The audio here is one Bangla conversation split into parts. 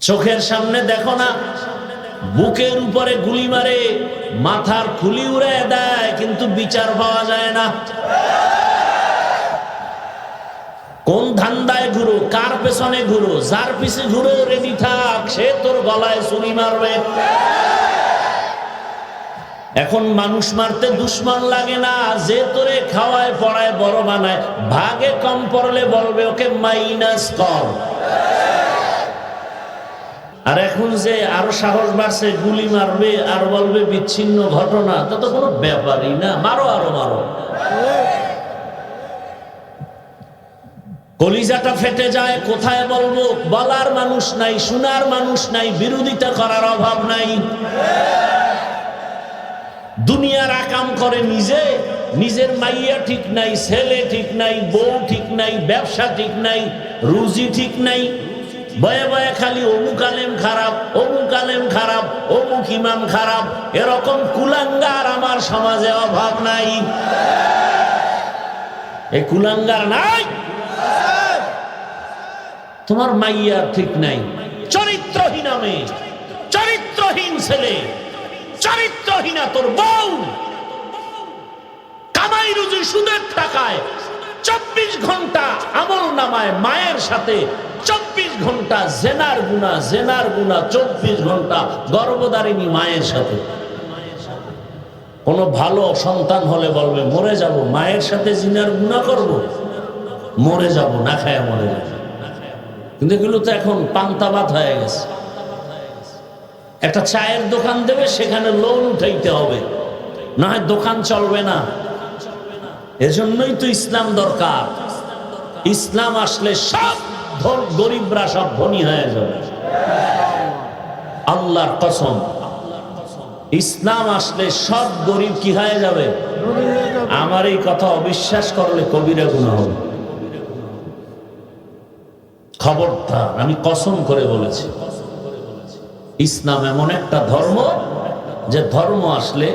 চোখের সামনে দেখো না, বুকের উপরে গুলি মারে, মাথার খুলি উড়ে দেয়, কিন্তু বিচার পাওয়া যায় না। কোন ধান্দায় ঘুরো, কার পেছনে ঘুরো, যার পিছে ঘুরো রেডি থাক, সে তোর গলায় ছুরি মারবে। এখন মানুষ মারতে দুশ্মন লাগে না, যে তোরে খাওয়ায় পড়ায় বড় বানায়, ভাগে কম পড়লে বলবে ওকে মাইনাস কর। আর এখন যে আরো সাহস বাড়ছে, গুলি মারবে আর বলবে বিচ্ছিন্ন ঘটনা, তা তো কোনো ব্যাপারই না, মারো আরো মারো। কলিজাটা ফেটে যায়, কোথায় বলবো, বলার মানুষ নাই, শোনার মানুষ নাই, বিরোধিতা করার অভাব নাই। দুনিয়ার আকাম করে নিজে, নিজের মাইয়া ঠিক নাই, ছেলে ঠিক নাই, বউ ঠিক নাই, ব্যবসা ঠিক নাই, রুজি ঠিক নাই, বয়ে বয়ে খালি অমুক আলেম খারাপ, অমুক আলেম খারাপ, অমুক ইমাম খারাপ। এরকম কুলাঙ্গার আমার সমাজে অভাব নাই। এই কুলাঙ্গার নাই? তোমার মাইয়া ঠিক নাই, চরিত্রহীন মেয়ে, চরিত্রহীন ছেলে, চরিত্রহীনা তোর বউ, কামাই রুজি সুদের টাকায় 24 ঘন্টা আমল নামায় মায়ের সাথে, 24 ঘন্টা জেনার গুনাহ, জেনার গুনাহ 24 ঘন্টা গর্ভধারিণী মায়ের সাথে। কোন ভালো সন্তান হলে বলবে মরে যাব, মায়ের সাথে জিনার গুনাহ করব, মরে যাব, না খায় মরে যাব। কিন্তু এগুলো তো এখন পান্তাবাদ হয়ে গেছে। একটা চায়ের দোকান দেবে, সেখানে লোন উঠাইতে হবে, না হয় দোকান চলবে না। এজন্যই তো ইসলাম দরকার। ইসলাম আসলে সব গরিবরা সব ধনী হয়ে যাবে, আল্লাহর কসম। ইসলাম আসলে সব গরিব কি হয়ে যাবে? আমার এই কথা অবিশ্বাস করলে কবিরা গুনাহ হবে। খবরদার, আমি কসম করে বলেছি, ইসলাম এমন একটা ধর্ম, যে ধর্ম আসলে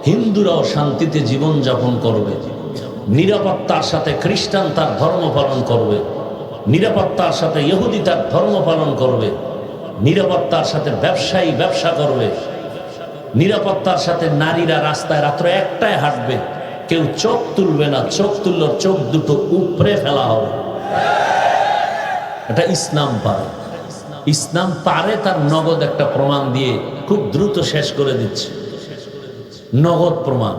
হিন্দুরাও শান্তিতে জীবন যাপন করবে, নিরাপত্তার সাথে খ্রিস্টান তার ধর্ম পালন করবে, নিরাপত্তার সাথে ইহুদি তার ধর্ম পালন করবে, নিরাপত্তার সাথে ব্যবসায়ী ব্যবসা করবে, নিরাপত্তার সাথে নারীরা রাস্তায় রাত্র একটাই হাঁটবে, কেউ চোখ তুলবে না, চোখ তুললে চোখ দুটো উপরে ফেলা হবে। এটা ইসলাম পারে। ইসলাম পারে, তার নগদ একটা প্রমাণ দিয়ে খুব দ্রুত শেষ করে দিচ্ছে। নগদ প্রমাণ।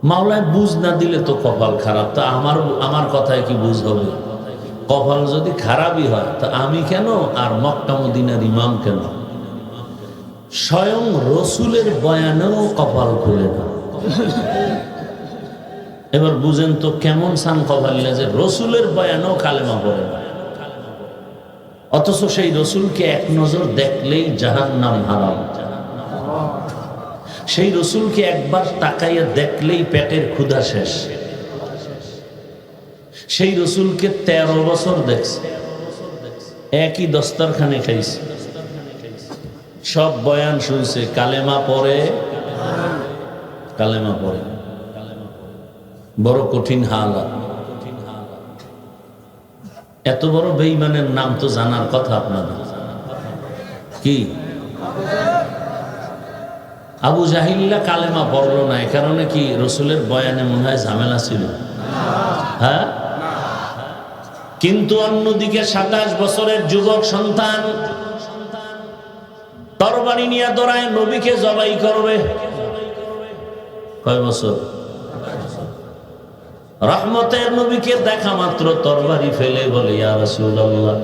মাওলায় বুঝ না দিলে তো কপাল খারাপ। তা আমার কথায় কি বুঝ হবে? কপাল যদি খারাপই হয় তা আমি কেন, আর মক্কা মদিনার ইমাম কেন? স্বয়ং রসুলের বয়ানেও কপাল খুলে না। এবার বুঝেন তো কেমন সান কপাল, যে রসুলের বয়ানেও কালেমা পড়ে না, অথচ সেই রসুলকে এক নজর দেখলেই জাহান্নাম হারাম। সেই রসুলকে একবার তাকাইয়া দেখলেই পেটের ক্ষুধা শেষ। সেই রসুলকে 13 বছর দেখছে, একই দস্তরখানে খাইছে, সব বয়ান শুনছে, কালেমা পড়ে, কালেমা পড়ে। বড় কঠিন হালাত। এত বড় বেঈমানের নাম তো জানার কথা আপনাদের। কি? আবু জাহিল্লা কালেমা পড়ল না, এ কারণে কি রসুলের বয়ানে মনে হয় ঝামেলা ছিল? হ্যাঁ। কিন্তু অন্যদিকে 27 বছরের যুবক সন্তান তরবারি নিয়ে দৌড়ায়, নবীকে জবাই করবে। কয় বছর? রহমতের নবীকে দেখা মাত্র তরবারি ফেলে বলে, ইয়া রাসূলুল্লাহ,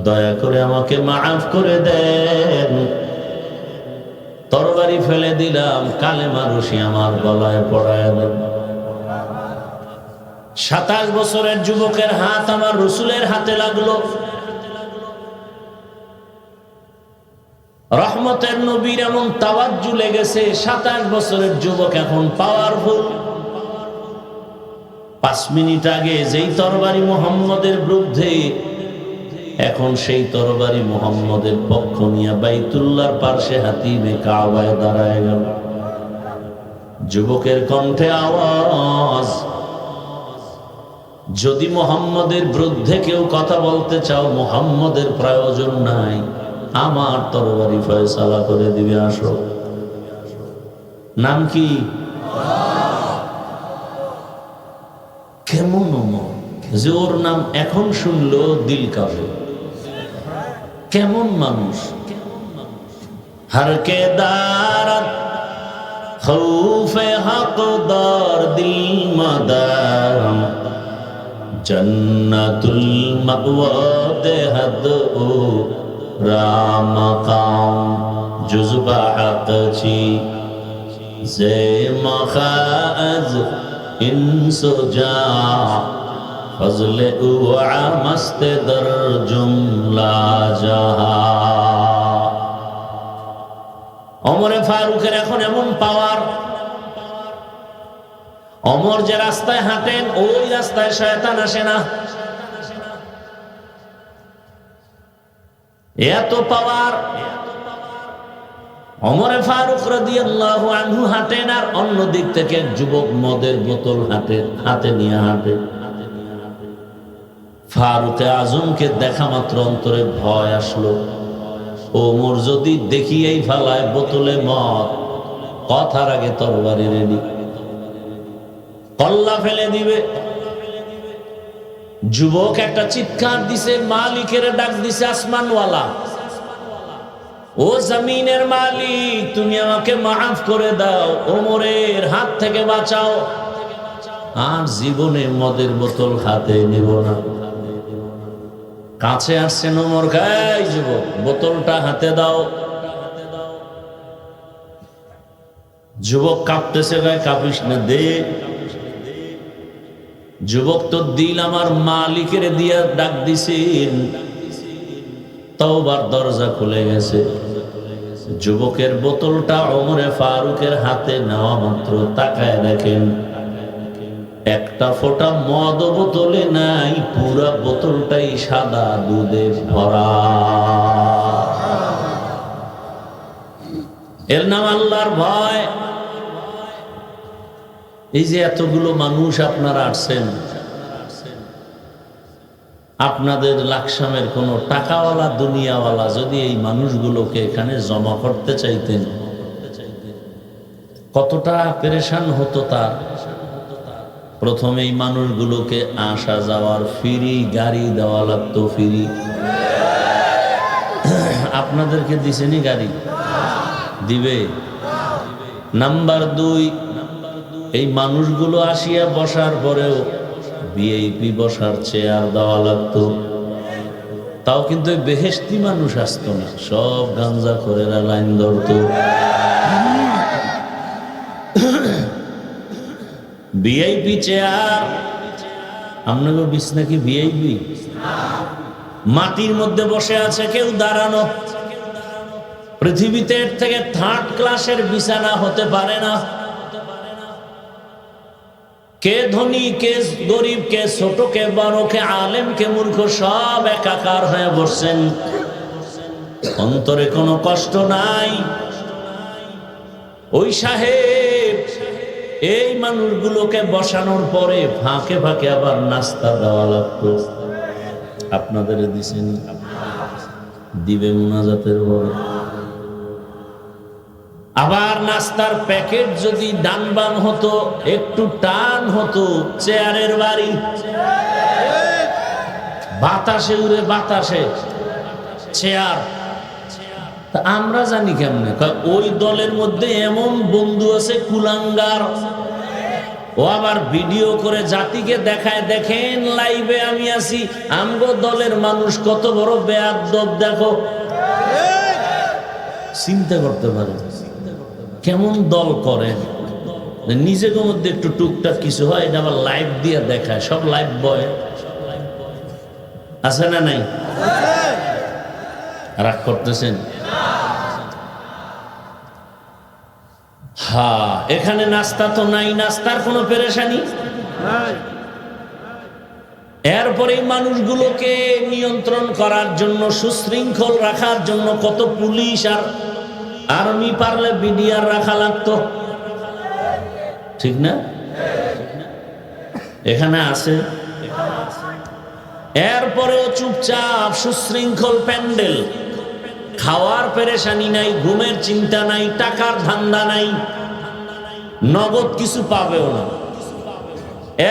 দয়া করে আমাকে মাফ করে দেন। তরবারি ফেলে দিলাম, কালেমা রশি আমার গলায় পড়ায় দেন। 27 বছরের যুবকের হাত আমার রসুলের হাতে লাগলো। রহমতের নবীর এমন তাওয়াজ্জু লেগেছে, 27 বছরের যুবক এখন পাওয়ারফুল। 5 মিনিট আগে যেই তরবারি মুহাম্মদের বিরুদ্ধে, এখন সেই তরবারি মুহাম্মদের পক্ষ নিয়ে বাইতুল্লাহর পার্শ্বে হাতিমে কাবায় দাঁড়ায় গেল। যুবকের কণ্ঠে আওয়াজ, যদি মুহাম্মদের বিরুদ্ধে কেউ কথা বলতে চাও, মুহাম্মদের প্রয়োজন নাই, আমার তরবারি ফয়সালা করে দিবে, আসো। নাম কি? কেমন ওমর যে ওর নাম এখন শুনলো দিল কাঁপে। কেমন মানুষ! हर के दारत खौफे हक़दार दिल मदाम जन्नतुल मअवा देहद ओ राम काम जुज़बा हक़ छी जे मखाज इंसो जा फजले उआ मस्त दर जुमला जहा। ওমরে ফারুকের এখন এমন পাওয়ার, ওমর যে রাস্তায় হাঁটেন ওই রাস্তায় শয়তান আসে না, এত পাওয়ার। ওমরে ফারুক রাদিয়াল্লাহু আনহু হাঁটেন আর অন্য দিক থেকে যুবক মদের বোতল হাতে নিয়ে হাঁটে। ফারুকে আজমকে দেখা মাত্র অন্তরে ভয় আসলো। ওমর যদি দেখিয়েই ফেলায় বোতলে মদ, কথার আগে তরবারি রেডি, কল্লা ফেলে দিবে। যুবক একটা চিৎকার দিছে, মালিকের ডাক দিছে, আসমানওয়ালা, ও জমিনের মালিক, তুমি আমাকে মাফ করে দাও, ওমরের হাত থেকে বাঁচাও, আর জীবনে মদের বোতল হাতে নিব না। কাছে আসছেন ওমর, গায় যুবক বোতলটা হাতে দাও। যুবক কাঁপতেছে, গায়ে কাঁপিস না, দে। যুবক তো দিল আমার মালিকের দিয়া ডাক দিছেন, তওবার দরজা খুলে গেছে। যুবকের বোতলটা ওমরে ফারুকের হাতে নেওয়া মাত্র তাকায় দেখেন একটা ফোঁটা মদ বোতলে নাই, পুরা বোতলটাই সাদা দুধে ভরা। এর নাম আল্লাহর ভয়। এই যে এতগুলো মানুষ আপনারা আসছেন, আপনাদের লাকসামের কোন টাকাওয়ালা দুনিয়াওয়ালা যদি এই মানুষগুলোকে এখানে জমা করতে চাইতেন, কতটা পেরেশান হতো তার। প্রথমে এই মানুষগুলোকে আসা যাওয়ার ফ্রি গাড়ি দেওয়া লাগতো, ফ্রি। আপনাদেরকে দিছেনি গাড়ি? দিবে। নাম্বার 2, এই মানুষগুলো আসিয়া বসার পরেও ভিআইপি বসার চেয়ার দেওয়া লাগতো। তাও কিন্তু বেহেশতি মানুষ আসতো না, সব গাঞ্জা করে লাইন ধরতো। ভিআইপি চেয়ার, আপনাকে বিছনা কি ভিআইপি? মাটির মধ্যে বসে আছে কেউ, দাঁড়ানো। পৃথিবীতে এর থেকে 3rd ক্লাসের বিছানা হতে পারে না। কে ধনী, কে গরিব, কে ছোট, কে বড়, কে আলেম, কে মূর্খ, সব একাকার হয়ে বসছেন। অন্তরে কোনো কষ্ট নাই। ওই সাহেব এই মানুষগুলোকে বসানোর পরে ফাঁকে ফাঁকে আবার নাস্তা দেওয়া লাগতো। আপনাদের দিছেন? দিবে মুনাজাতের পরে। আবার নাস্তার প্যাকেট যদি ডান বাম হতো, একটু টান হতো, চেয়ারের বাড়ি, বাতাসে উড়ে, বাতাসে চেয়ার। তা আমরা জানি কেমনে? ওই দলের মধ্যে এমন বন্ধু আছে কুলাঙ্গার, ও আবার ভিডিও করে জাতিকে দেখায়, দেখেন লাইভে আমি আছি, আমগো দলের মানুষ কত বড় বেয়াদব, দেখো। চিন্তা করতে পারে কেমন দল করেন। নিজেদের মধ্যে একটু টুকটাক কিছু হয়, এটা আবার লাইভ দিয়ে দেখায়, সব লাইভ বয় আছে না নাই? রাগ করতেছেন? হ্যাঁ, এখানে নাস্তা তো নাই, নাস্তার কোনো পেরেশানি। এরপরে এই মানুষগুলোকে নিয়ন্ত্রণ করার জন্য, সুশৃঙ্খল রাখার জন্য কত পুলিশ আর আর্মি, পারলে বিডিআর রাখা লাগতো, ঠিক না? এখানে আছে এরপরেও চুপচাপ সুশৃঙ্খল প্যান্ডেল, খাওয়ার পেরেশানি নাই, ঘুমের চিন্তা নাই, টাকার ধান্দা নাই, নগদ কিছু পাবেও না।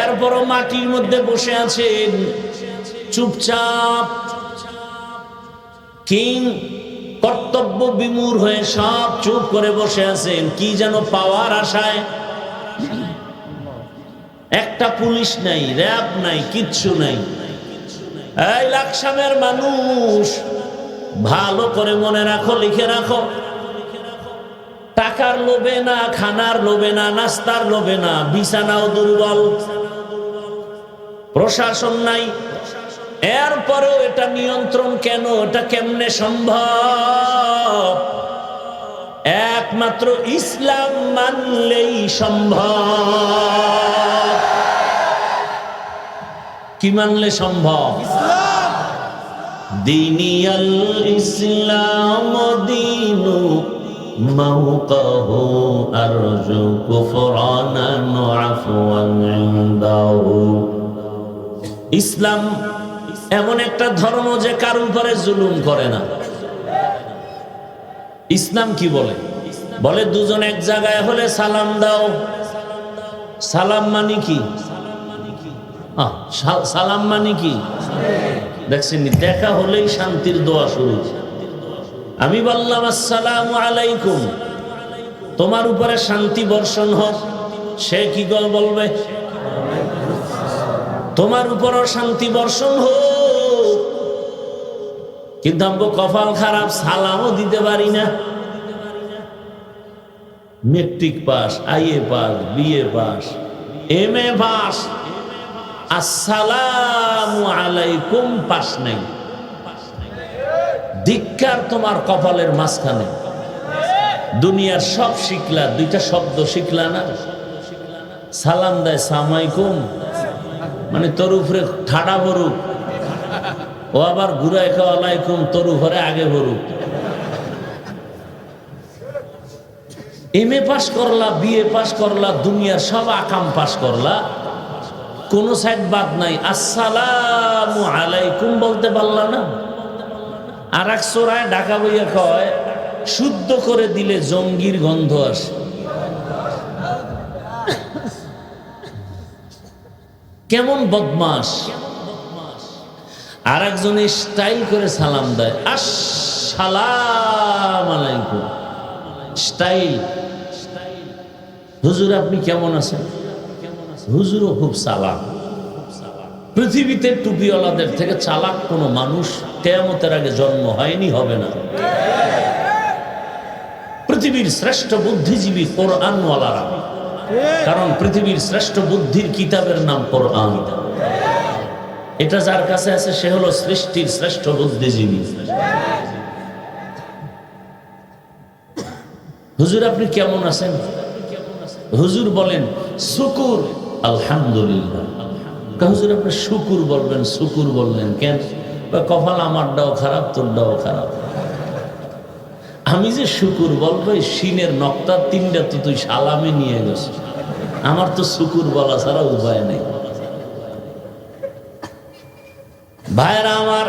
এরপরও মাটির মধ্যে বসে আছেন চুপচাপ, কিং কর্তব্য বিমূঢ় হয়ে সব চুপ করে বসে আছেন কি যেন পাওয়ার আশায়। একটা পুলিশ নাই, র্যাব নাই, কিচ্ছু নাই। এই লাকসামের মানুষ, ভালো করে মনে রাখো, লিখে রাখো, টাকার লোভে না, খানার লোভে না, নাস্তার লোভে না, বিছানাও দুর্বল, প্রশাসন নাই, এরপরেও এটা নিয়ন্ত্রণ কেন? এটা কেমনে সম্ভব? একমাত্র ইসলাম মানলেই সম্ভব। কি মানলে সম্ভব? দিনিয়াল ইসলাম দীনু মাওকাহু আরজু কুফরানান ওয়া আফওয়ান ইনদাহু। ইসলাম এমন একটা ধর্ম যে কারোর উপরে জুলুম করে না। ইসলাম কি বলে? বলে দুজন এক জায়গায় হলে সালাম দাও। সালাম মানে কি? সালাম মানে কি দেখছেন? দেখা হলেই শান্তির দোয়া শুরু। আমি বললাম আসসালামু আলাইকুম, তোমার উপরে শান্তি বর্ষণ হোক। সে কি বলবে? তোমার উপরও শান্তি বর্ষণ হোক। কিন্তু আমাকে কপাল খারাপ, সালামও দিতে পারি না। Matric pass, IA pass, BA pass, MA pass, আসসালামু আলাইকুম পাস নেই। ধিক্কার তোমার কপালের মাঝখানে। দুনিয়ার সব শিখলা, দুইটা শব্দ শিখলা না। সালাম দেয় সালামাইকুম, মানে তোর উপরে ঠাডা বরুক, ও আবার ঘুরায় আলাইকুম, তোর উপরে আগে বরুক। এমএ পাস করলা, বিএ পাস করলা, দুনিয়ার সব আকাম পাস করলা, কোন সাইড বাদ নাই, আসসালামু আলাইকুম বলতে পারলা না। আর এক চোরায় ঢাকা বইয়া কয় শুদ্ধ করে দিলে জঙ্গির গন্ধ আসে। কেমন বদমাস! আর একজনে স্টাইল করে সালাম দেয়, আসসালামু আলাইকুম, স্টাইল। হুজুর আপনি কেমন আছেন? হুজুরও খুব চালাক। পৃথিবীতে টুপিওয়ালাদের থেকে চালাক কোন মানুষ কিয়ামতের আগে জন্ম হয়নি, হবে না। পৃথিবীর শ্রেষ্ঠ বুদ্ধিজীবী কোরআনওয়ালারা, কারণ পৃথিবীর শ্রেষ্ঠ বুদ্ধির কিতাবের নাম কোরআন। এটা যার কাছে আছে সে হলো সৃষ্টির শ্রেষ্ঠ বুদ্ধিজীবী। হুজুর আপনি কেমন আছেন? হুজুর বলেন শুকুর আলহামদুলিল্লাহ। হুজুর আপনি শুকুর বলবেন, শুকুর বললেন কেন? কপাল আমারটাও খারাপ, তোরটাও খারাপ। আমি যে শুকুর বলবো, সিনের নক্তা তিনটা তো তুই সালামে নিয়ে গেছিস, আমার তো শুকুর বলা ছাড়া উপায় নেই। ভাইরা আমার,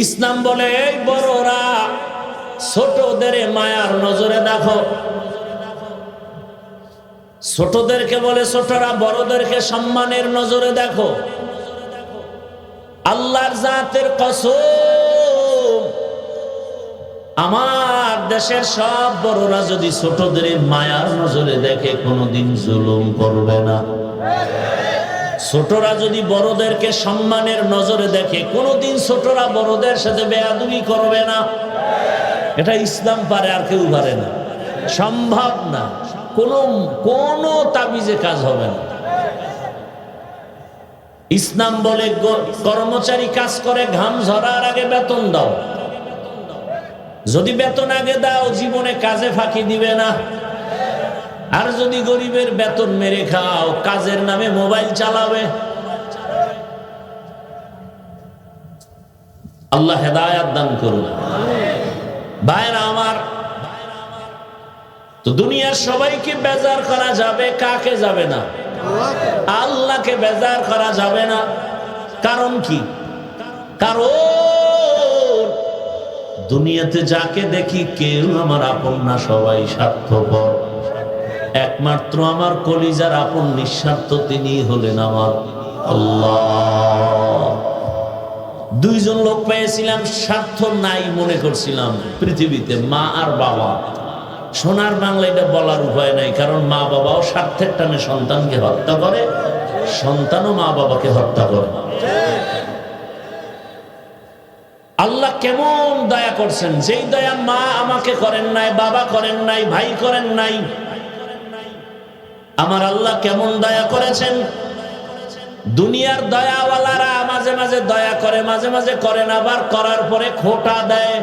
ইসলাম বলে এই বড়রা ছোটদের মায়ার নজরে দেখো। ছোটদেরকে বলে ছোটরা বড়দেরকে সম্মানের নজরে দেখো। আল্লাহর জাতের কসম, আমার দেশের সব বড়রা যদি ছোটদের মায়ার নজরে দেখে কোনোদিন জুলুম করবে না। ছোটরা যদি বড়দেরকে সম্মানের নজরে দেখে কোনোদিন ছোটরা বড়দের সাথে বেয়াদবি করবে না। এটা ইসলাম পারে, আর কেউ পারে না, সম্ভব না। কোন তাবিজে কাজ হবে না। ইসলাম বলে কর্মচারী কাজ করে ঘাম ঝরার আগে বেতন দাও। যদি বেতন আগে দাও জীবনে কাজে ফাঁকি দিবে না। আর যদি গরিবের বেতন মেরে খাও, কাজের নামে মোবাইল চালাবে। আল্লাহ হেদায়াত দান করুন। ভাইরা আমার, তো দুনিয়ার সবাইকে বেজার করা যাবে, কাকে যাবে না? আল্লাহকে বেজার করা যাবে না। কারণ কি? কারণ দুনিয়াতে যাকে দেখি কেউ আমার আপন না, সবাই স্বার্থপর। একমাত্র আমার কলিজার আপন নিঃস্বার্থ, তিনি হলেন আমার আল্লাহ। দুইজন লোক পেয়েছিলাম, স্বার্থ নাই মনে করছিলাম পৃথিবীতে, মা আর বাবা। সোনার বাংলা এটা বলার উপায় নাই, কারণ মা বাবাও স্বার্থের টানে সন্তানকে হত্যা করে, সন্তানও মা বাবাকে হত্যা করে। আল্লাহ কেমন দয়া করছেন, যেই দয়া মা আমাকে করেন নাই, বাবা করেন নাই, ভাই করেন নাই, আমার আল্লাহ কেমন দয়া করেছেন। দুনিয়ার দয়াওয়ালারা মাঝে মাঝে দয়া করে, মাঝে মাঝে করেন, আবার করার পরে খোটা দেয়।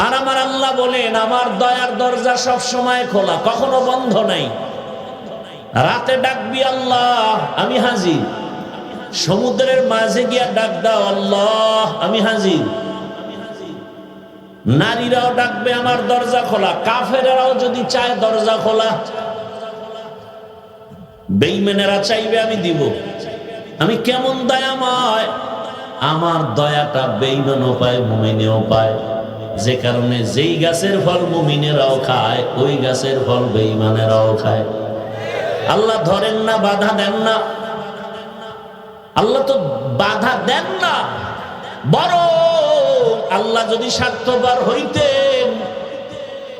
আর আমার আল্লাহ বলেন, আমার দয়ার দরজা সব সময় খোলা, কখনো বন্ধ নাই। রাতে ডাকবি আল্লাহ, আমি হাজির। সমুদ্রের মাঝে গিয়া ডাক দাও আল্লাহ, আমি হাজির। নারীরাও ডাকবে, আমার দরজা খোলা। কাফেরাও যদি চায় দরজা খোলা। বেঈমানেরা চাইবে, আমি দিব। আমি কেমন দয়াময়, আমার দয়াটা বেঈমানও পায়, মুমিনেও পায়। যে কারণে যেই গাছের ফল মুমিনেরাও খায়, ওই গাছের ফল বেঈমানেরাও খায়। আল্লাহ ধরেন না, বাধা দেন না। আল্লাহ তো বাধা দেন না, বরং আল্লাহ যদি স্বার্থপর হইতেন,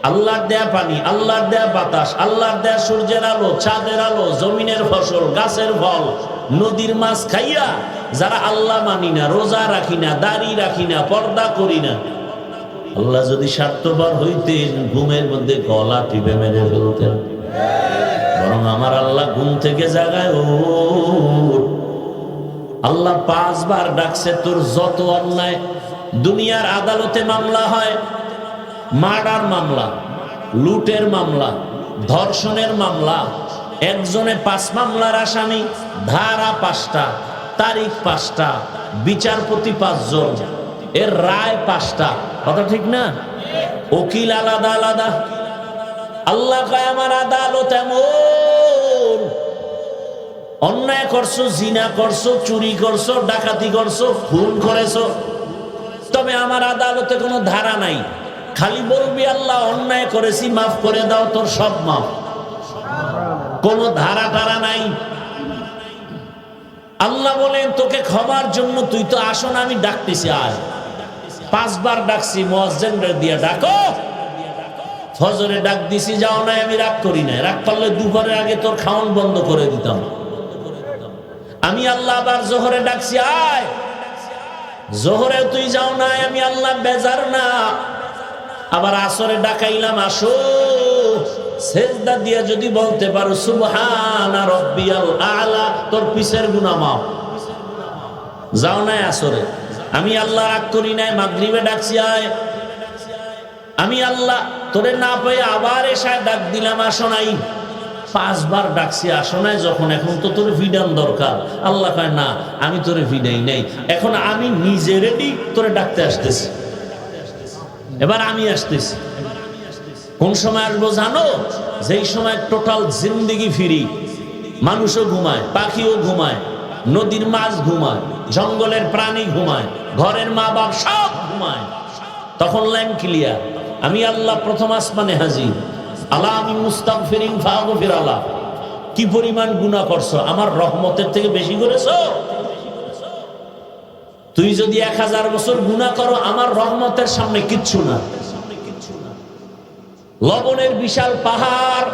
আল্লাহর দেয়া পানি, আল্লাহর দেয়া বাতাস, আল্লাহর দেয়া সূর্যের আলো, চাঁদের আলো, জমিনের ফসল, গাছের ফল, নদীর মাছ খাইয়া যারা আল্লাহ মানি না, রোজা রাখি না, দাড়ি রাখি না, পর্দা করি না, আল্লাহ যদি স্বার্থপর হইতেন, ঘুমের মধ্যে গলা টিপে মেরে ফেলতেন। বরং আমার আল্লাহ ঘুম থেকে জাগায়, ও আল্লাহ 5 বার ডাকছে, তোর যত অন্যায়। দুনিয়ার আদালতে মামলা হয়, মার্ডার মামলা, লুটের মামলা, ধর্ষণের মামলা, একজনে 5 মামলার আসামি, ধারা 5টা, তারিখ 5টা, বিচারপতি 5 জন, এর রায় 5টা। কথা ঠিক না? উকিল আলাদা আলাদা। আল্লাহ কয়, আমার আদালত এমন, অন্যায় করছো, জিনা করছো, চুরি করছো, ডাকাতি করছো, খুন করেছো, তবে আমার আদালতে কোনো ধারা নাই। খালি বলবি আল্লাহ অন্যায় করেছি, মাফ করে দাও, তোর সব মাফ। কোনো ধারা টারা নাই। আল্লাহ বলেন, তোকে ক্ষমার জন্য তুই তো আসো না, আমি ডাকতেছি, আয়। 5 বার ডাকছি, মুয়াজ্জিনরে দিয়ে ডাকো। ফজরে ডাক দিছি, যাও নাই, আমি রাগ করি নাই। রাগ করলে দুপুরের আগে তোর খাওয়ান বন্ধ করে দিতাম। আমি আল্লাহ আবার জোহরে ডাকছি, আয়। জোহরে তুই যাও নাই, আমি আল্লাহ বেজার না। আবার আসরে ডাকাইলাম, আসো। সেজদা দিয়া যদি বলতে পারো সুবহানা রাব্বিয়াল আলা, তোর পিছের গুনাহ মাফ। যাও নাই আসরে, আমি আল্লাহ রাগ করি নাই। মাগরিবে ডাকছি, আয়। আমি আল্লাহ তোরে না পেয়ে আবার এসায় ডাক দিলাম, আসো নাই। 5 বার ডাকছি, আসো নাই যখন, এখন তো তোর ভিডান দরকার। আল্লাহ কয়, না, আমি তোরে ভিডাই নাই, এখন আমি নিজে রেডি তোরে ডাকতে আসতেছি। এবার আমি আসতেছি। কোন সময় আসবো জানো? যেই সময় টোটাল জিন্দেগি ফিরি, মানুষও ঘুমায়, পাখিও ঘুমায়, নদীর মাছ ঘুমায়, জঙ্গলের প্রাণী ঘুমায়, ঘরের মা বাপ সব ঘুমায়। তখন লাইন ক্লিয়ার, আমি আল্লাহ প্রথম আসমানে হাজির। আল্লাহ, আমি মুস্তাগফিরিন ফাগফির আল্লাহ। কি পরিমাণ গুনাহ করছো, আমার রহমতের থেকে বেশি করেছো? তুই যদি 1000 বছর গুনাহ করো, আমার রহমতের সামনে কিচ্ছু না। লবণের বিশাল পাহাড়,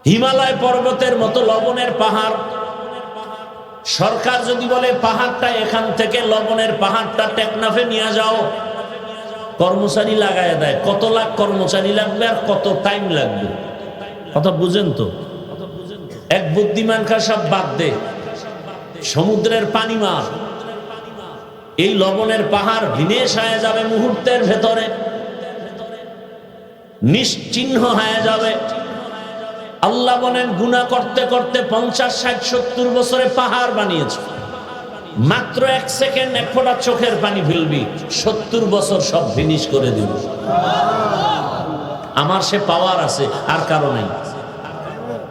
হিমালয় পর্বতের মতো লবণের পাহাড়। সরকার যদি বলে পাহাড়টা এখান থেকে, লবণের পাহাড়টা টেকনাফে নিয়ে যাও, কর্মচারী লাগায় দেয়। কত লাখ কর্মচারী লাগবে আর কত টাইম লাগবে, কথা বুঝেন তো? এক বুদ্ধিমান সব বাদ দে, সমুদ্রের পানি মার, এই লবণের পাহাড় ভিনেশ হয়ে যাবে মুহূর্তের ভেতরে, নিশ্চিহ্ন হয়ে যাবে। আল্লাহ বলেন, গুনাহ করতে করতে 50, 60, 70 বছরে পাহাড় বানিয়েছ। মাত্র 1 সেকেন্ড 1 ফোঁটা চোখের পানি ফেলবি, 70 বছর সব ফিনিশ করে দিবি। আমার সে পাওয়ার আছে, আর কারো নাই।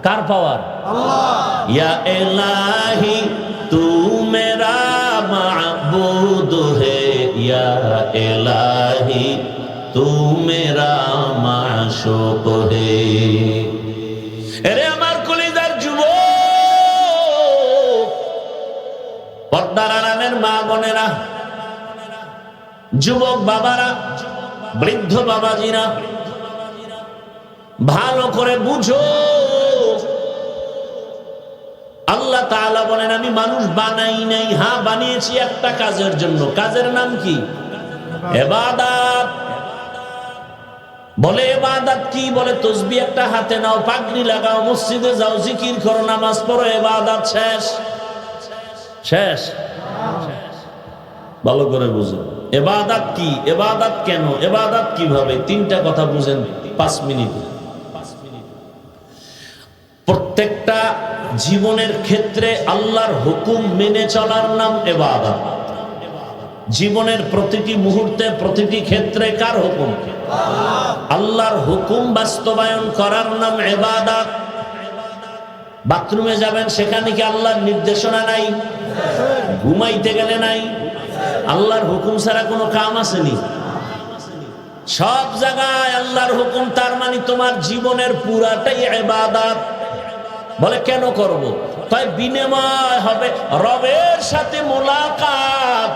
কার পাওয়ার? ইয়া ইলাহি তু মেরা মাবুদ হে, ইয়া ইলাহি তু মেরা মাশুক হে। এরে আমার কলিজার যুবক, পর্দার আড়ালের মা বোনেরা, যুবক বাবারা, বৃদ্ধ বাবাজিরা, ভালো করে বুঝো। আল্লাহ তাআলা বলেন আমি মানুষ বানাই নাই, হ্যাঁ বানিয়েছি একটা কাজের জন্য। কাজের নাম কি? ইবাদত। বলে ইবাদত কি? বলে তসবিহ একটা হাতে নাও, পাগড়ি লাগাও, মসজিদে যাও, জিকির করো, নামাজ পড়ো, ইবাদত শেষ। শেষ? ভালো করে বুঝুন ইবাদত কি, ইবাদত কেন, ইবাদত কিভাবে, তিনটা কথা বুঝেন 5 মিনিটে। প্রত্যেকটা জীবনের ক্ষেত্রে আল্লাহর হুকুম মেনে চলার নাম ইবাদত। জীবনের প্রতিটি মুহূর্তে, প্রতিটি ক্ষেত্রে কার হুকুম? আল্লাহর হুকুম বাস্তবায়ন করার নাম ইবাদত। বাথরুমে যাবেন, সেখানে কি আল্লাহর নির্দেশনা নাই? ঘুমাইতে গেলে নাই? আল্লাহর হুকুম ছাড়া কোনো কাম আসেনি? সব জায়গায় আল্লাহর হুকুম, তার মানে তোমার জীবনের পুরাটাই ইবাদত। বলে কেন করব? তাই বিনিময় হবে রবের সাথে মোলাকাত,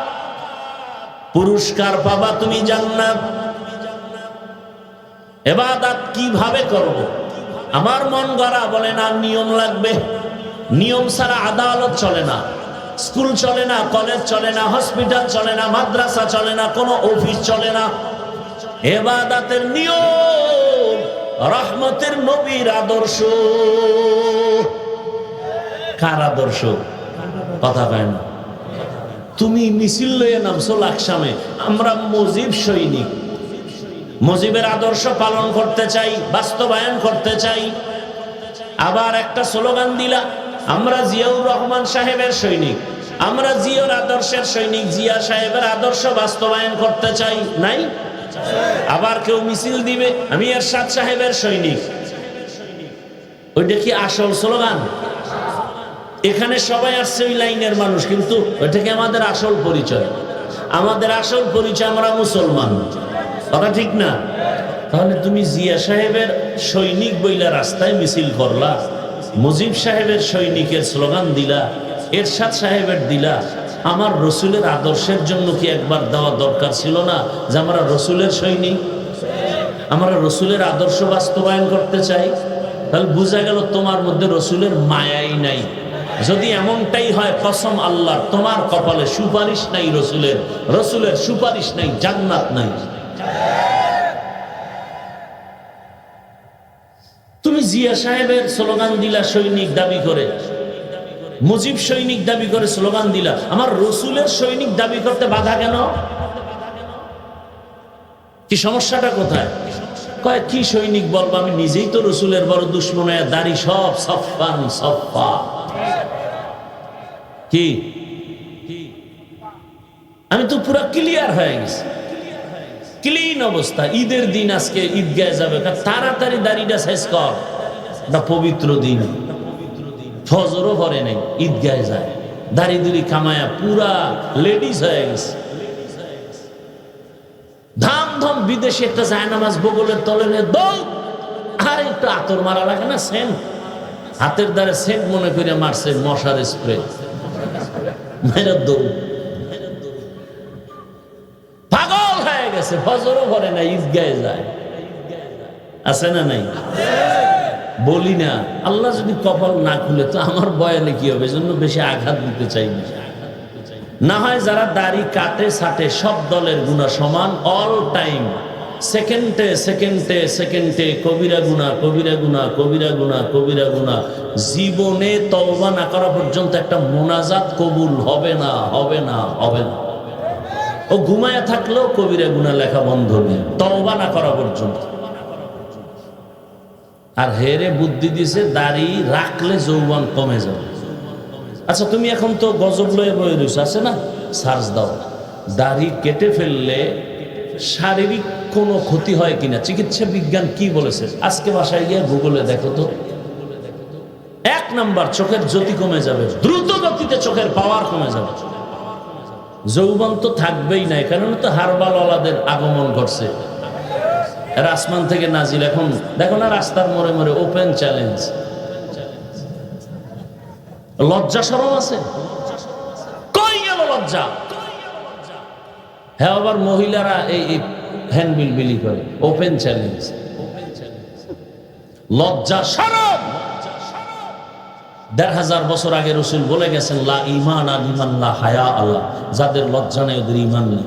পুরস্কার পাবা তুমি জান্নাত। ইবাদত কিভাবে করব? আমার মন গড়া বলে না, নিয়ম লাগবে। নিয়ম ছাড়া আদালত চলে না, স্কুল চলে না, কলেজ চলে না, হসপিটাল চলে না, মাদ্রাসা চলে না, কোনো অফিস চলে না। ইবাদতের নিয়ম রহমতের নবীর আদর্শ। কার আদর্শ? কথা পায় না। তুমি মিছিল লয়ে নামছো লাকসামে, আমরা মুজিব সৈনিক, মুজিবের আদর্শ পালন করতে চাই, বাস্তবায়ন করতে চাই। আবার একটা স্লোগান দিলা, আমরা জিয়াউর রহমান সাহেবের সৈনিক, আমরা জিয়ার আদর্শের সৈনিক, জিয়া সাহেবের আদর্শ বাস্তবায়ন করতে চাই। নাই? আবার কেউ মিছিল দিবে, আমি এরশাদ সাহেবের সৈনিক। ওইটা কি আসল স্লোগান? এখানে সবাই আসছে ওই লাইনের মানুষ, কিন্তু ওইটা কি আমাদের আসল পরিচয়? আমাদের আসল পরিচয় আমরা মুসলমান। কথা ঠিক না? তাহলে তুমি জিয়া সাহেবের সৈনিক বইলা রাস্তায় মিছিল করলা, মুজিব সাহেবের সৈনিকের স্লোগান দিলা, এরশাদ সাহেবের দিলা, আমার রসুলের আদর্শের জন্য কি একবার দেওয়া দরকার ছিল না যে আমরা রসুলের সৈনিক, আমরা রসুলের আদর্শ বাস্তবায়ন করতে চাই? তাহলে বোঝা গেল তোমার মধ্যে রসুলের মায়াই নাই। যদি এমনটাই হয়, কসম আল্লাহর, তোমার কপালে সুপারিশ নাই রসুলের, রসুলের সুপারিশ নাই, জান্নাত নাই। তুমি জিয়া সাহেবের স্লোগান দিলা সৈনিক দাবি করে, মুজিব সৈনিক দাবি করে স্লোগান দিলা, আমার রসুলের সৈনিক দাবি করতে বাধা কেন? কি সমস্যাটা কোথায়? কয় কি সৈনিক বলবো, আমি নিজেই তো রসুলের বড় দুশ্মন, দাড়ি সব সফান সফা। কি আমি তো পুরো ক্লিয়ার হয়ে গেছি, ক্লিন অবস্থা। ঈদের দিন আজকে ঈদগাহে যাবে, তাড়াতাড়ি দাড়িটা শেষ কর, এটা পবিত্র দিন, ফজরও পরে নেই, ঈদগাহে যায়, দাড়ি দুড়ি কামায়া পুরা লেডিস হয়ে গেছে। ধাম ধম বিদেশে একটা জায়নামাজ বগলের তলে নিয়ে দৌড়, আর একটু আতর মারা লাগে না, সেন্ট, হাতের দ্বারা সেন্ট মনে করে মারছে, মশার স্প্রে, মেয়েরা দৌড়, পাগল হয়ে গেছে, ফজরও পরে না, ঈদগাহে যায়। আছে না নাই? বলি না, আল্লাহ যদি কপাল না খুলে তো আমার বয়ানে কি হবে, এজন্য বেশি আঘাত দিতে চাই না। না হয় যারা দাড়ি কাটে ছাটে, সব দলের গুনাহ সমান, অল টাইম, সেকেন্ডে সেকেন্ডে সেকেন্ডে কবিরা গুনাহ, কবিরা গুনাহ, কবিরা গুনাহ, কবিরা গুনাহ। জীবনে তওবা না করা পর্যন্ত একটা মোনাজাত কবুল হবে না, হবে না, হবে না। ও ঘুমায়া থাকলেও কবিরা গুনাহ লেখা বন্ধ নেই, তওবা না করা পর্যন্ত। আর হেরে বুদ্ধি দিছে দাড়ি রাখলে যৌবন কমে যাবে। আচ্ছা তুমি এখন তো গজব লয়ে বয়ে রয়েছ, আছে না, সার্চ দাও, দাড়ি কেটে ফেললে শারীরিক কোনো ক্ষতি হয় কিনা, চিকিৎসা বিজ্ঞান কি বলেছে আজকে বাসায় গিয়ে গুগলে দেখো তো। 1 নাম্বার, চোখের জ্যোতি কমে যাবে, দ্রুত গতিতে চোখের পাওয়ার কমে যাবে। যৌবন তো থাকবেই না, কারণ তো হারবালওয়ালাদের আগমন ঘটছে, এর আসমান থেকে নাজিল। এখন দেখো না রাস্তার মোড়ে মোড়ে ওপেন চ্যালেঞ্জ। লজ্জা শরম আছে? কই গেল লজ্জা? হ্যাঁ, আবার মহিলারা এই হ্যান্ডবিল বিলি করে, ওপেন চ্যালেঞ্জ। লজ্জা শরম। ১,৫০০ বছর আগে রাসূল বলে গেছেন, লা ঈমান লিমান লা হায়া আল্লাহ, যাদের লজ্জা নেই ওদের ঈমান নেই।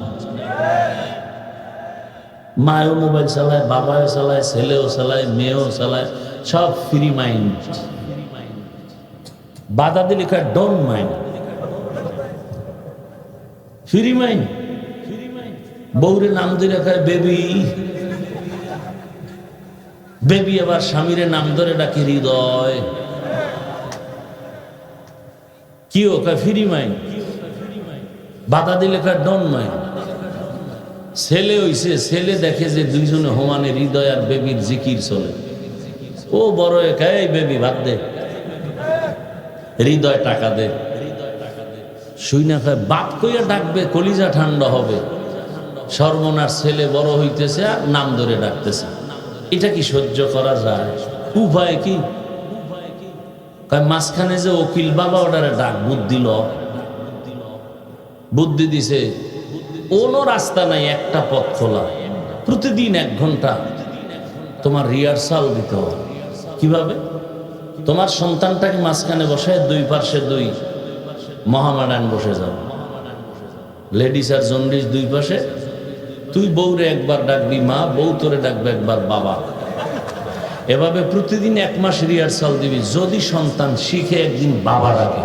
মায়ও মোবাইল চালায়, বাবাও চালায়, ছেলেও চালায়, মেয়েও চালায়, সব ফ্রি মাইন্ড। বাধা দিলে কয় ডোন্ট মাইন্ড, ফ্রি মাইন্ড। বউরে নাম ধরে কয় বেবি, বেবি। আবার স্বামীরে নাম ধরে ডাকে হৃদয়। কি ও কয় ফ্রি মাইন্ড, বাধা দিলে কয় ডোন্ট মাইন্ড। ছেলে হইছে, ছেলে দেখে যে দুইজনে হোমানে হৃদয় আর বেবির জিকির চলে, ও বড় একাই বেবি ভাত দে, হৃদয় টাকা দে। শুই না খায় বাপ কইয়া ডাকবে, কলিজা ঠান্ডা হবে। সর্বনাশ, ছেলে বড় হইতেছে আর নাম ধরে ডাকতেছে। এটা কি সহ্য করা যায়? উপায় কি? মাঝখানে যে উকিল বাবা ওটারে ডাক বুদ্ধি ল, বুদ্ধি দিছে, কোনো রাস্তা নাই, একটা পথ খোলা, প্রতিদিন 1 ঘন্টা তোমার রিহার্সাল দিতে হবে। কিভাবে? তোমার সন্তানটাকে মাঝখানে বসায় 2 পাশে 2 মহামাডান বসে যাবে, লেডিস আর জন্ডিস 2 পাশে। তুই বউরে একবার ডাকবি মা, বউ তোরে ডাকবে একবার বাবা। এভাবে প্রতিদিন 1 মাস রিহার্সাল দিবি। যদি সন্তান শিখে একদিন বাবা ডাকে,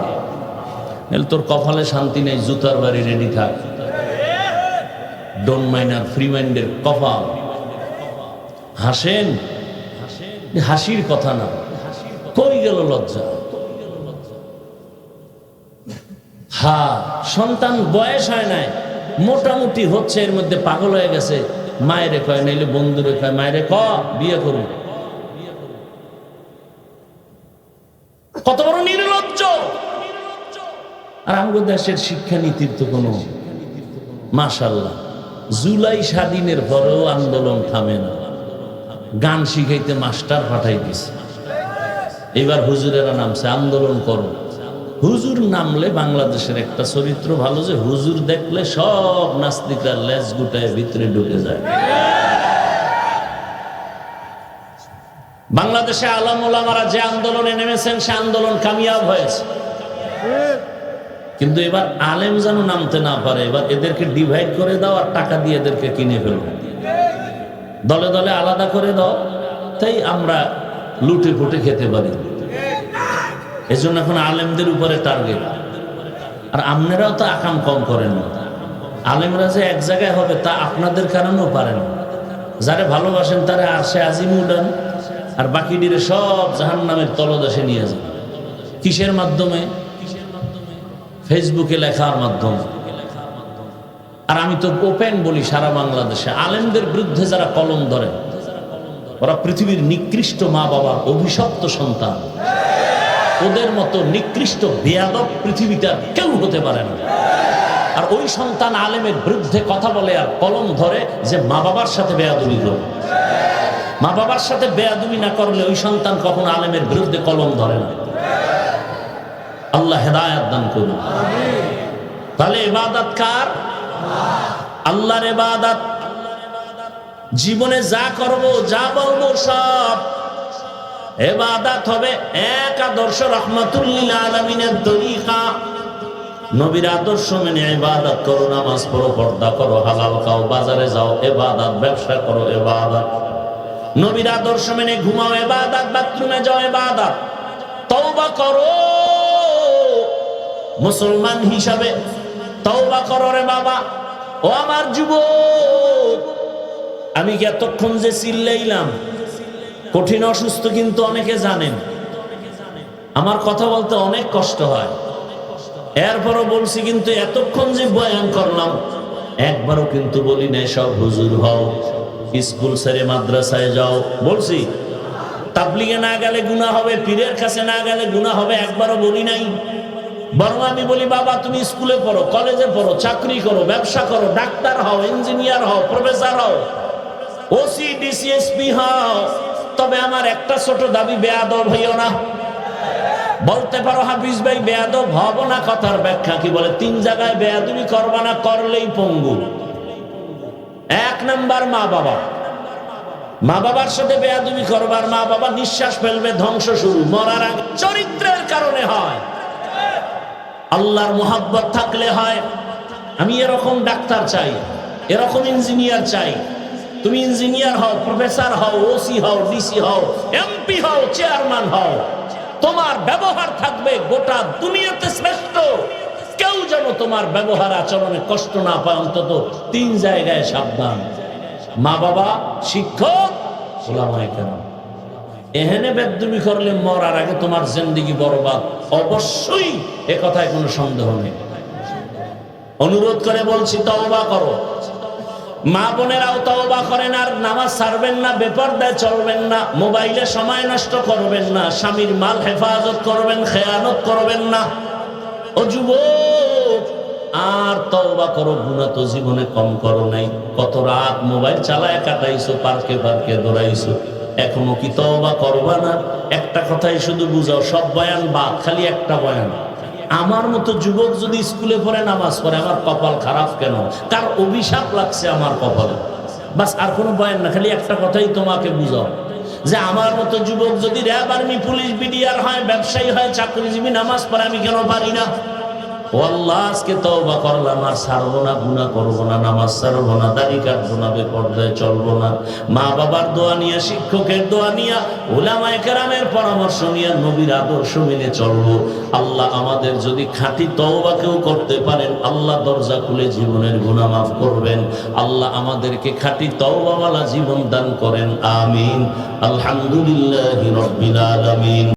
তোর কপালে শান্তি নেই, জুতার বাড়ি রেডি থাক। ডোন্ট মাইন্ড আর ফ্রি মাইন্ডের কপাল। হাসেন, হাসির কথা না। কই গেল লজ্জা? হ্যাঁ, সন্তান বয়স হয় নাই, মোটামুটি হচ্ছে, এর মধ্যে পাগল হয়ে গেছে। মায়েরে কয়, নাইলে বন্ধুরে কয়, মায়েরে ক বিয়ে করুন। কত বড় নির্লজ্জ! আর আমাদের দেশের শিক্ষানীতির তো কোনো, মাশাআল্লাহ, জুলাই স্বাধীনের পরেও আন্দোলন থামে না। গান শিখাইতে মাস্টার পাঠাই দিছে, এবার হুজুরেরা নামছে আন্দোলন করো। হুজুর নামলে বাংলাদেশের একটা চরিত্র ভালো, যে হুজুর দেখলে সব নাস্তিকরা লেজ গুটায় ভিতরে ঢুকে যায়। বাংলাদেশে আলেম ওলামারা যে আন্দোলনে নেমেছেন, সে আন্দোলন কামিয়াব হয়েছে। কিন্তু এবার আলেম যেন নামতে না পারে, এবার এদেরকে ডিভাইড করে দাও আর টাকা দিয়ে এদেরকে কিনে ফেলো, দলে দলে আলাদা করে দাও, তাই আমরা লুটে ফুটে খেতে পারি। এজন্য এখন আলেমদের উপরে টার্গেট। আর আপনারাও তো আকাম কম করেন না। আলেমরা যে এক জায়গায় হবে তা আপনাদের কারণেও পারেন। যারা ভালোবাসেন তারা আরশে আজিমে উঠান, আর বাকি ডিরে সব জাহান্নামের তলদেশে নিয়ে যান। কিসের মাধ্যমে? ফেসবুকে লেখার মাধ্যমে। আর আমি তো ওপেন বলি, সারা বাংলাদেশে আলেমদের বিরুদ্ধে যারা কলম ধরে, ওরা পৃথিবীর নিকৃষ্ট মা বাবার অভিশপ্ত সন্তান। ওদের মতো নিকৃষ্ট বেয়াদব পৃথিবীতে আর কেউ হতে পারে না। আর ওই সন্তান আলেমের বিরুদ্ধে কথা বলে আর কলম ধরে যে মা বাবার সাথে বেয়াদবি করে। মা বাবার সাথে বেয়াদবি না করলে ওই সন্তান কখনো আলেমের বিরুদ্ধে কলম ধরে না। আল্লাহ হেদায়েত দান করুন। তাহলে ইবাদত কার? আল্লাহর ইবাদত। জীবনে যা করব, যা বলবো, সব ইবাদত হবে এক আদর্শ রাহমাতুল লিল আলামিনের তরিকা। নবীর আদর্শ মেনে ইবাদত করো, নামাজ পড়ো, পর্দা করো, হালাল খাও, বাজারে যাও ইবাদত, ব্যবসা করো ইবাদত। নবীর আদর্শ মেনে ঘুমাও ইবাদত, বাথরুমে যাও ইবাদত। তওবা করো, মুসলমান হিসাবে তওবা করো রে বাবা। ও আমার যুবক, আমি কি এতক্ষণ যে চিল্লাইলাম, কঠিন অসুস্থ কিন্তু অনেকে জানেন, আমার কথা বলতে অনেক কষ্ট হয়, এরপরও বলছি। কিন্তু এতক্ষণ যে বয়ান করলাম, একবারও কিন্তু বলি নাই সব হুজুর হও, স্কুল ছেড়ে মাদ্রাসায় যাও, বলছি। তাবলিগে না গেলে গুনাহ হবে, পীরের কাছে না গেলে গুনাহ হবে, একবারও বলি নাই। বরং আমি বলি বাবা তুমি স্কুলে পড়ো, কলেজে পড়ো, চাকরি করো, ব্যবসা করো, ডাক্তার হও, ইঞ্জিনিয়ার হও, প্রফেসর হও, ওসি ডিসিএসপি হও, তবে আমার একটা ছোট দাবি, বেয়াদব হইও না। বলতে পারো হাফিজ ভাই বেয়াদব হব না, কথার ব্যাখ্যা কি? বলে 3 জায়গায় বেয়াদবি করবা না, করলেই পঙ্গু। 1 নাম্বার মা বাবা, মা বাবার সাথে বেয়াদবি করবার, মা বাবা নিঃশ্বাস ফেলবে, ধ্বংস শুরু, মরার আগে। চরিত্রের কারণে হয়, আল্লাহর মোহাব্বত থাকলে হয়। আমি এরকম ডাক্তার চাই, এরকম ইঞ্জিনিয়ার চাই। তুমি ইঞ্জিনিয়ার হও, প্রফেসর হও, ওসি হও, ডিসি হও, এমপি হও, চেয়ারম্যান হও, তোমার ব্যবহার থাকবে গোটা দুনিয়াতে শ্রেষ্ঠ। কেউ যেন তোমার ব্যবহার আচরণে কষ্ট না পায়, অন্তত 3 জায়গায় সাবধান। মা বাবা, শিক্ষক, ওলামায়ে কেরাম। এহেনে বেদবি করলে মরার আগে তোমার জিন্দেগি বরবাদ, অবশ্যই, এ কথায় কোনো সন্দেহ নেই। অনুরোধ করে বলছি তওবা করো। মা বোনেরাও তওবা করেন, আর নামাজ ছাড়বেন না, বেপরদায় চলবেন না, মোবাইলে সময় নষ্ট করবেন না, স্বামীর মাল হেফাজত করবেন, খেয়ানত করবেন না। ও যুবক, আর তওবা করো, গুনাহ তো জীবনে কম করো নাই। কত রাত মোবাইল চালায় কাটাইছো, পার্কে পার্কে দৌড়াইছো, এখনো কি তওবা করবা না? একটা কথাই শুধু বুঝাও, সব বয়ান বাদ, খালি একটা বয়ান। আমার মতো যুবক যদি স্কুলে পড়ে, নামাজ পড়ে, আমার কপাল খারাপ কেন? কার অভিশাপ লাগছে আমার কপালে? বাস, আর কোনো বয়ান না, খালি একটা কথাই তোমাকে বুঝাও, যে আমার মতো যুবক যদি র্যাব, আর্মি, পুলিশ, বিডিআর হয়, ব্যবসায়ী হয়, চাকরিজীবী, নামাজ পড়ে, আমি কেন পারি না? ও আল্লাহ, আজকে তওবা করলাম, আর ছাড়বো না, গুনাহ করবো না, নামাজ ছাড়বো না, দাড়ি কাটবো না, বেপরদায় চলবো না। মা বাবার দোয়া নিয়ে, শিক্ষকের দোয়া নিয়ে, উলামায়ে কেরামের পরামর্শ নিয়ে, নবীর আদর্শ মেনে চলবো। আল্লাহ আমাদের যদি খাঁটি তওবা কেউ করতে পারেন, আল্লাহ দরজা খুলে জীবনের গুনাহ মাফ করবেন। আল্লাহ আমাদেরকে খাঁটি তওবাওয়ালা জীবন দান করেন, আমিন। আলহামদুলিল্লাহি রাব্বিল আলামিন।